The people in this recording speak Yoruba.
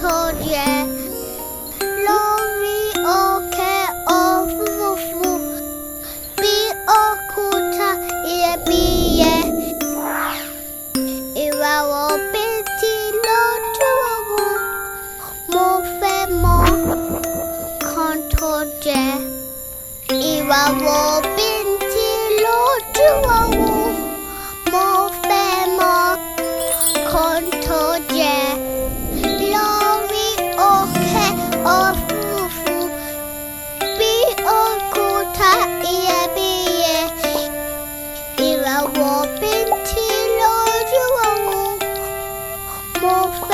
contoje. Lori oke ofufu. Bi okuta iye biye. Irawo Bintin lójú mo fẹ́ mọ contoje. Irawo Bintin lójú mo fẹ́ mọ contoje. Lórí òkè òfurufú bí òkúta iyebíye. Irawo Bintin lójú mo fẹ́